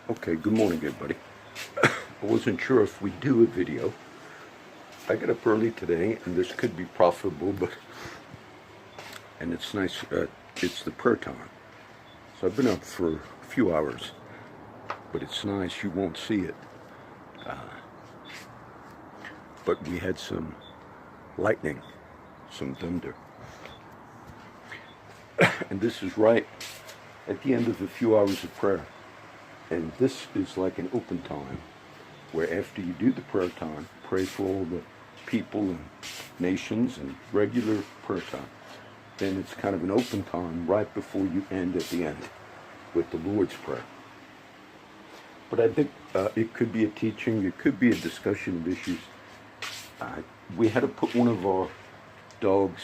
Okay, good morning, everybody. I wasn't sure if we'd do a video. I got up early today, and this could be profitable, and it's nice. It's the prayer time, so I've been up for a few hours, but it's nice. You won't see it, but we had some lightning, some thunder, and this is right at the end of a few hours of prayer. And this is like an open time where after you do the prayer time, pray for all the people and nations and regular prayer time. Then it's kind of an open time right before you end at the end with the Lord's Prayer. But I think it could be a teaching, it could be a discussion of issues. We had to put one of our dogs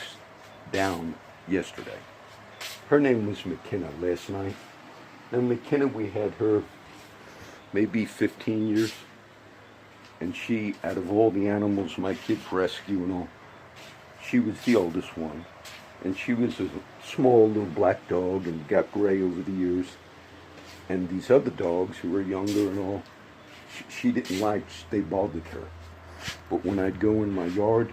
down yesterday. Her name was McKenna last night. And McKenna, we had her maybe 15 years. And she, out of all the animals my kids rescue and all, she was the oldest one. And she was a small little black dog and got gray over the years. And these other dogs who were younger and all, she didn't like, they bothered her. But when I'd go in my yard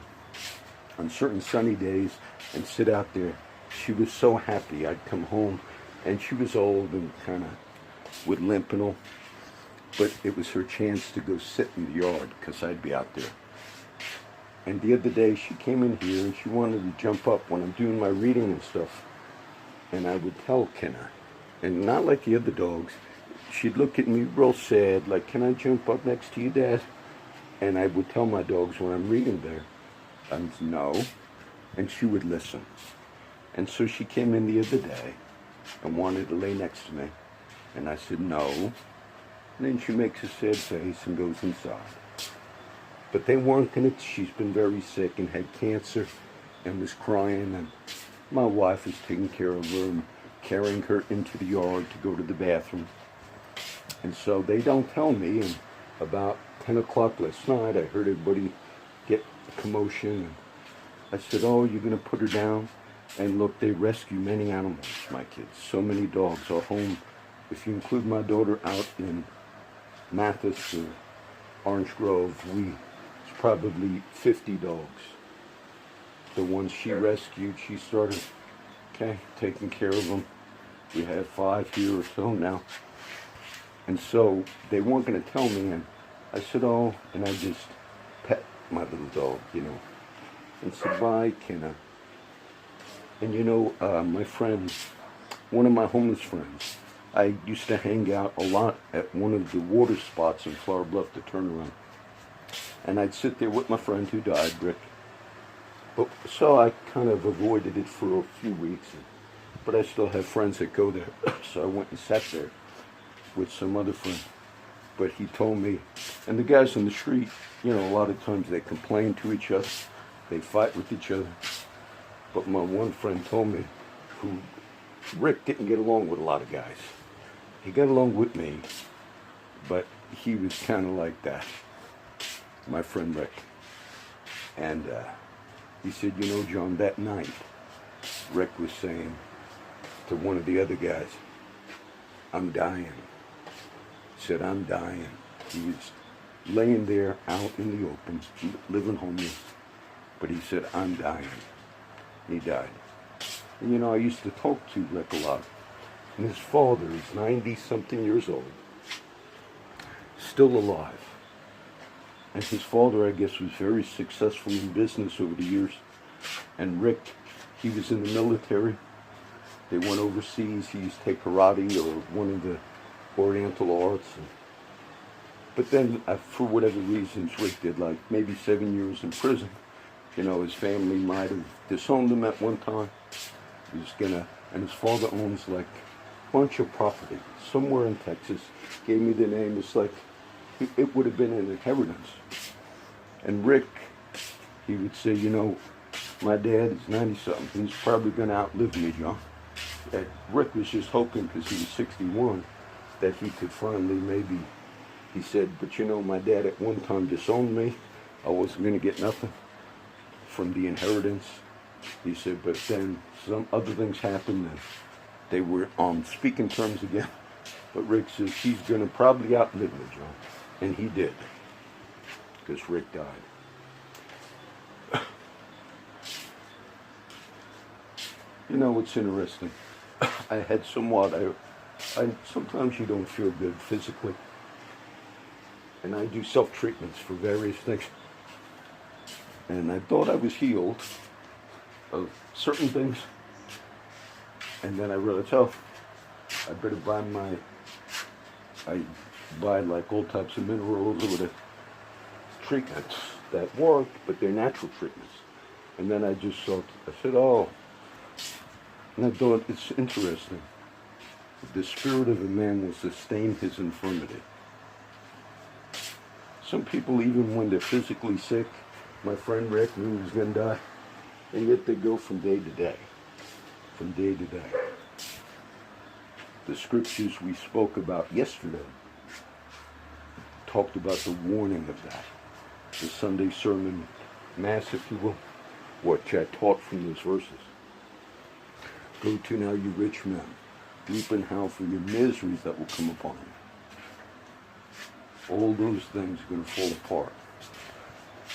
on certain sunny days and sit out there, she was so happy. I'd come home and she was old and kind of would limp and all. But it was her chance to go sit in the yard because I'd be out there. And the other day she came in here and she wanted to jump up when I'm doing my reading and stuff. And I would tell Kenna, and not like the other dogs, she'd look at me real sad, like, can I jump up next to you, Dad? And I would tell my dogs when I'm reading there, no. And she would listen. And so she came in the other day and wanted to lay next to me. And I said, no. And then she makes a sad face and goes inside. But they weren't going to, she's been very sick and had cancer and was crying. And my wife is taking care of her and carrying her into the yard to go to the bathroom. And so they don't tell me. And about 10 o'clock last night, I heard everybody get a commotion. And I said, oh, you're going to put her down? And look, they rescue many animals, my kids. So many dogs. Our home, if you include my daughter out in Mathis or Orange Grove, it's probably 50 dogs. The ones she rescued, she started, taking care of them. We have 5 here or so now. And so they weren't going to tell me, and I said, oh, and I just pet my little dog, and said, bye, Kenna. And my friend, one of my homeless friends, I used to hang out a lot at one of the water spots in Flower Bluff, the turnaround. And I'd sit there with my friend who died, Rick. But so I kind of avoided it for a few weeks. But I still have friends that go there. So I went and sat there with some other friend. But he told me, and the guys on the street, a lot of times they complain to each other. They fight with each other. But my one friend told me, Rick didn't get along with a lot of guys. He got along with me, but he was kind of like that, my friend Rick. And he said, John, that night, Rick was saying to one of the other guys, I'm dying. He said, I'm dying. He was laying there out in the open, living homeless. But he said, I'm dying. He died. And I used to talk to Rick a lot. And his father is 90-something years old, still alive. And his father, I guess, was very successful in business over the years. And Rick, he was in the military. They went overseas. He used to take karate or one of the Oriental arts. But then, for whatever reasons, Rick did like maybe 7 years in prison. His family might have disowned him at one time. He was and his father owns like a bunch of property somewhere in Texas. Gave me the name. It's like, it would have been an inheritance. And Rick, he would say, my dad is 90-something. He's probably going to outlive me, John. And Rick was just hoping, because he was 61, that he could finally maybe, he said, but my dad at one time disowned me. I wasn't going to get nothing from the inheritance. He said, but then some other things happened and they were on speaking terms again. But Rick says he's going to probably outlive me, John. And he did. Because Rick died. You know what's interesting? I had somewhat, sometimes you don't feel good physically. And I do self-treatments for various things. And I thought I was healed of certain things. And then I realized, oh, I better I buy like all types of minerals or the treatments that work, but they're natural treatments. And then I just thought, I said, oh, and I thought it's interesting. The spirit of a man will sustain his infirmity. Some people, even when they're physically sick, my friend Rick knew he was going to die, and yet they go from day to day. From day to day. The scriptures we spoke about yesterday talked about the warning of that. The Sunday sermon, Mass, if you will, what I taught from those verses. Go to now, you rich men, weep and howl for your miseries that will come upon you. All those things are going to fall apart.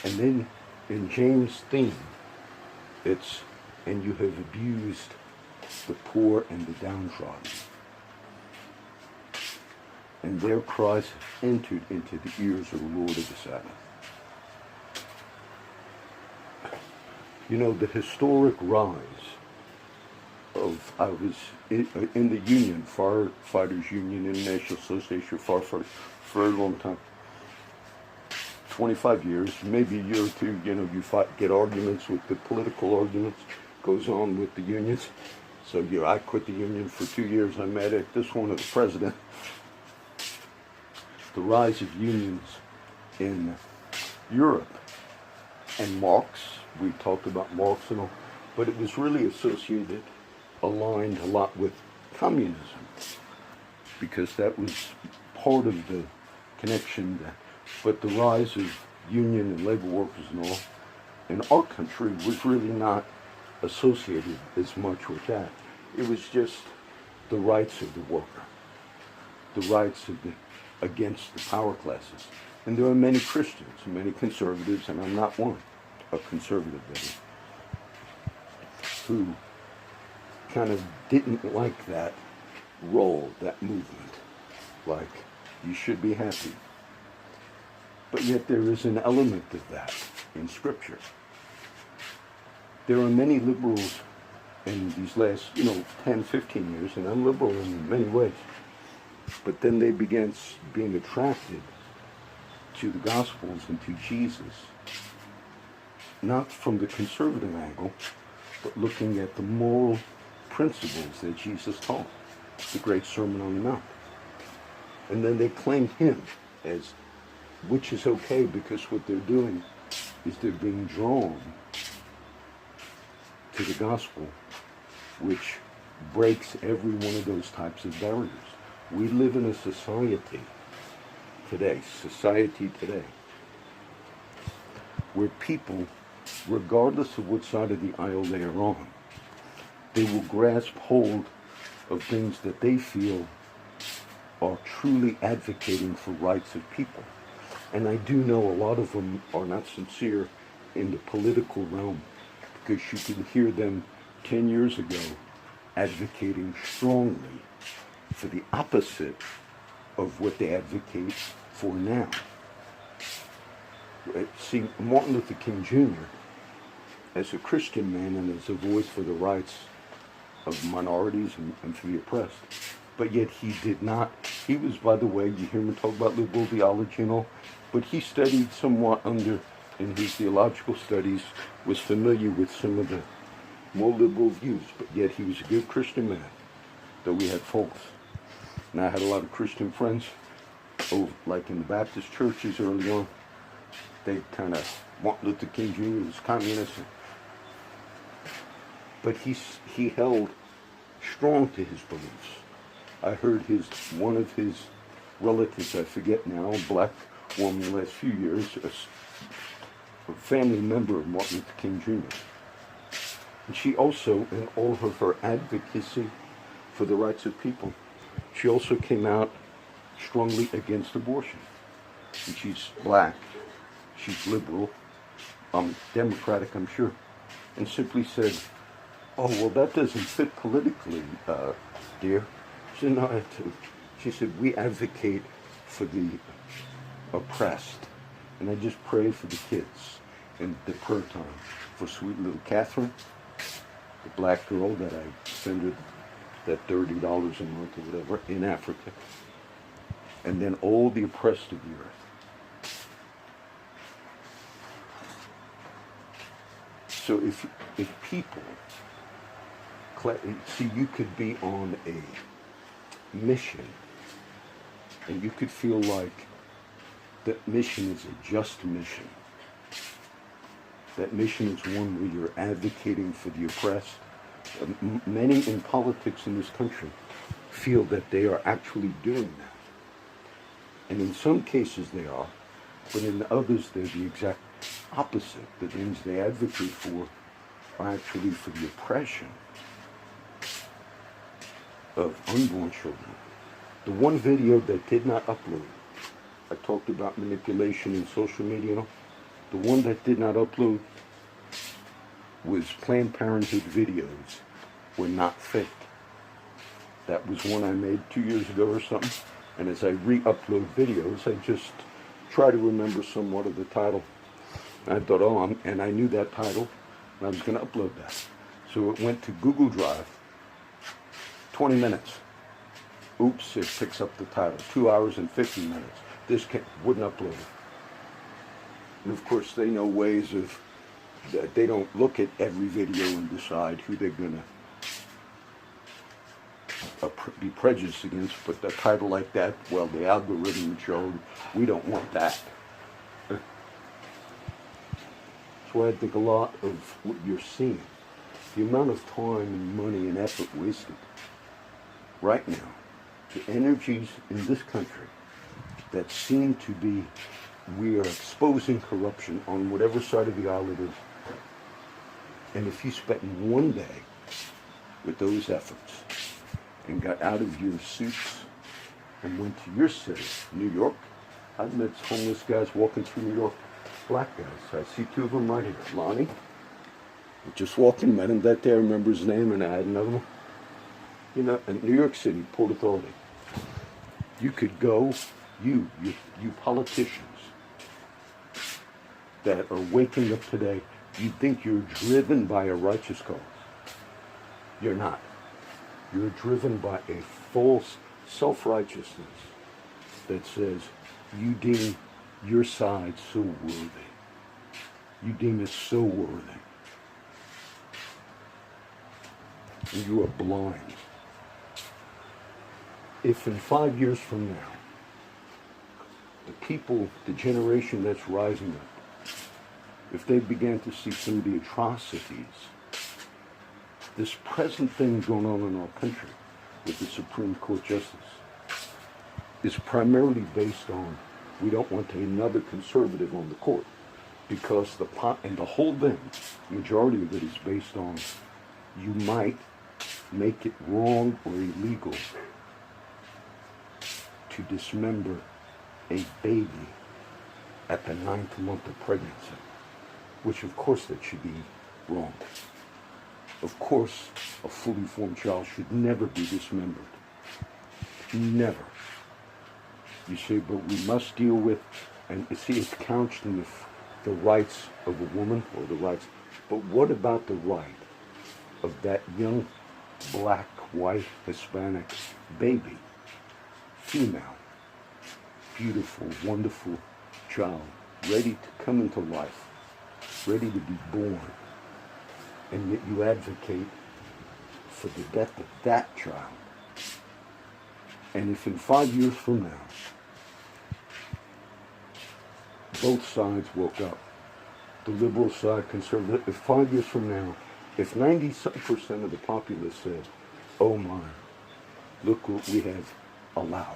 And then in James' theme, it's, and you have abused the poor and the downtrodden. And their cries have entered into the ears of the Lord of the Sabbath. You know, the historic rise of, I was in the union, Firefighters Union, International Association of Firefighters, for a long time. 25 years, maybe a year or two, you know, you get arguments with the political arguments, goes on with the unions. So, yeah, I quit the union for 2 years. I met at this one of the president. The rise of unions in Europe. And Marx, we talked about Marx and all, but it was really associated, aligned a lot with communism, because that was part of the connection. But the rise of union and labor workers and all in our country was really not associated as much with that. It was just the rights of the worker, the rights of the against the power classes. And there are many Christians, many conservatives, and I'm not one, a conservative that is, who kind of didn't like that role, that movement. Like, you should be happy. But yet there is an element of that in Scripture. There are many liberals in these last, 10, 15 years, and I'm liberal in many ways. But then they began being attracted to the Gospels and to Jesus, not from the conservative angle, but looking at the moral principles that Jesus taught, the great Sermon on the Mount. And then they claim him as, which is okay, because what they're doing is they're being drawn to the gospel, which breaks every one of those types of barriers. We live in a society today, where people, regardless of what side of the aisle they are on, they will grasp hold of things that they feel are truly advocating for rights of people. And I do know a lot of them are not sincere in the political realm, because you can hear them 10 years ago advocating strongly for the opposite of what they advocate for now. See, Martin Luther King Jr., as a Christian man and as a voice for the rights of minorities and for the oppressed, but yet he did not, he was, by the way, you hear him talk about liberal theology and all, but he studied somewhat in his theological studies, was familiar with some of the more liberal views, but yet he was a good Christian man, though we had faults. And I had a lot of Christian friends, like in the Baptist churches early on. They kind of, Martin Luther King Jr. was communist. But he held strong to his beliefs. I heard one of his relatives, I forget now, a black woman in the last few years, a family member of Martin Luther King Jr. And she also, in all of her advocacy for the rights of people, she also came out strongly against abortion. And she's black, she's liberal, Democratic, I'm sure, and simply said, "Oh, well, that doesn't fit politically, dear." She said, "No, she said, we advocate for the oppressed." And I just pray for the kids in the prayer time, for sweet little Catherine, the black girl that I send her that $30 a month or whatever in Africa, and then all the oppressed of the earth. So if people, see, you could be on a mission, and you could feel like that mission is a just mission. That mission is one where you're advocating for the oppressed. Many in politics in this country feel that they are actually doing that. And in some cases they are, but in others they're the exact opposite. The things they advocate for are actually for the oppression of unborn children. The one video that did not upload, I talked about manipulation in social media. The one that did not upload was Planned Parenthood videos were not faked. That was one I made 2 years ago or something. And as I re-upload videos, I just try to remember somewhat of the title. And I thought, and I knew that title, and I was going to upload that. So it went to Google Drive, 20 minutes. Oops, it picks up the title, 2 hours and 50 minutes. This wouldn't upload it. And of course, they know ways of, they don't look at every video and decide who they're going to be prejudiced against. But a title like that, well, the algorithm showed we don't want that. That's why I think a lot of what you're seeing, the amount of time and money and effort wasted right now to energies in this country that seem to be, we are exposing corruption on whatever side of the aisle it is. And if you spent one day with those efforts and got out of your suits and went to your city, New York, I've met homeless guys walking through New York, black guys. I see two of them right here. Lonnie, just walking, met him that day, I remember his name, and I had another one. You know, in New York City, Port Authority, you could go, you politicians that are waking up today, you think you're driven by a righteous cause. You're not. You're driven by a false self-righteousness that says you deem your side so worthy. You deem it so worthy. And you are blind. If in 5 years from now, the people, the generation that's rising up, if they began to see some of the atrocities, this present thing going on in our country with the Supreme Court justice is primarily based on, we don't want another conservative on the court, because the whole thing, majority of it is based on, you might make it wrong or illegal to dismember a baby at the 9th month of pregnancy, which of course that should be wrong. Of course, a fully formed child should never be dismembered. Never. You say, but we must deal with, and see, it's couched in the rights of a woman, or the rights, but what about the right of that young black, white, Hispanic baby, female, beautiful, wonderful child, ready to come into life, ready to be born, and yet you advocate for the death of that child. And if in 5 years from now, both sides woke up, the liberal side, conservative, if 5 years from now, if 90% of the populace said, oh my, look what we have allowed,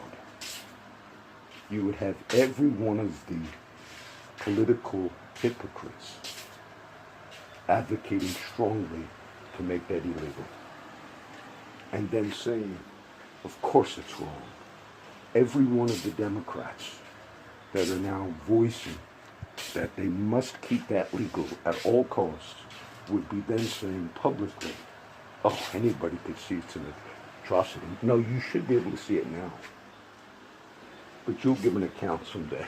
you would have every one of the political hypocrites advocating strongly to make that illegal. And then saying, Of course it's wrong. Every one of the Democrats that are now voicing that they must keep that legal at all costs would be then saying publicly, oh, anybody could see it's an atrocity. No, you should be able to see it now. But you'll give an account someday.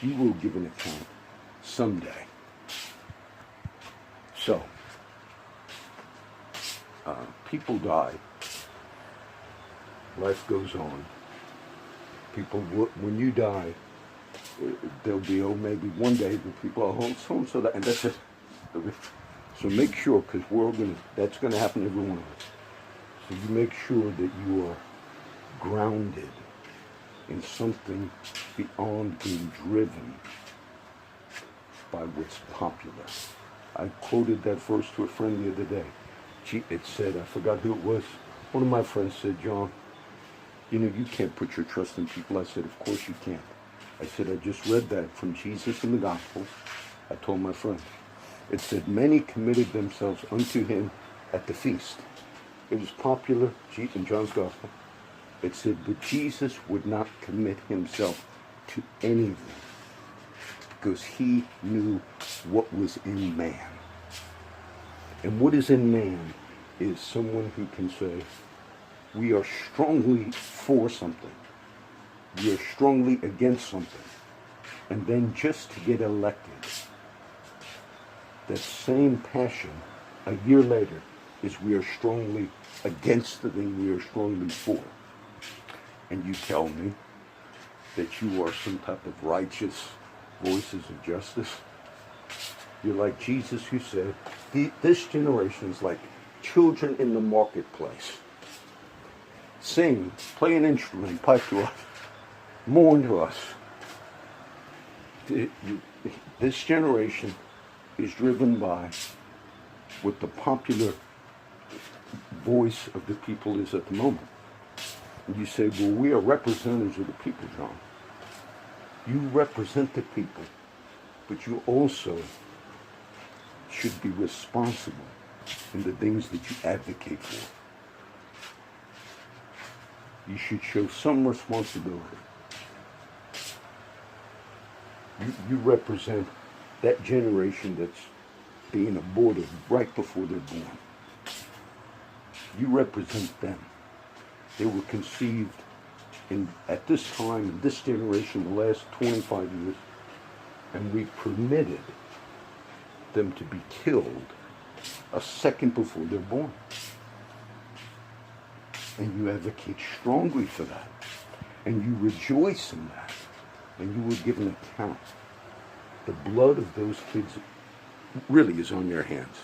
You will give an account someday. So, people die. Life goes on. People, when you die, there'll be, maybe one day the people, so-and-so that, and that's it. So make sure, because that's going to happen to every one of us. So you make sure that you are grounded in something beyond being driven by what's popular. I quoted that verse to a friend the other day. It said, I forgot who it was. One of my friends said, John, you can't put your trust in people. I said, of course you can't. I said, I just read that from Jesus in the Gospels. I told my friend. It said, many committed themselves unto him at the feast. It was popular in John's Gospel. It said, but Jesus would not commit himself to anything because he knew what was in man. And what is in man is someone who can say, we are strongly for something. We are strongly against something. And then just to get elected, that same passion a year later is we are strongly against the thing we are strongly for. And you tell me that you are some type of righteous voices of justice. You're like Jesus who said, this generation is like children in the marketplace. Sing, play an instrument, pipe to us, mourn to us. This generation is driven by what the popular voice of the people is at the moment. And you say, well, we are representatives of the people, John. You represent the people, but you also should be responsible in the things that you advocate for. You should show some responsibility. You represent that generation that's being aborted right before they're born. You represent them. They were conceived at this time, in this generation, the last 25 years, and we permitted them to be killed a second before they're born. And you advocate strongly for that. And you rejoice in that. And you will give an account. The blood of those kids really is on your hands.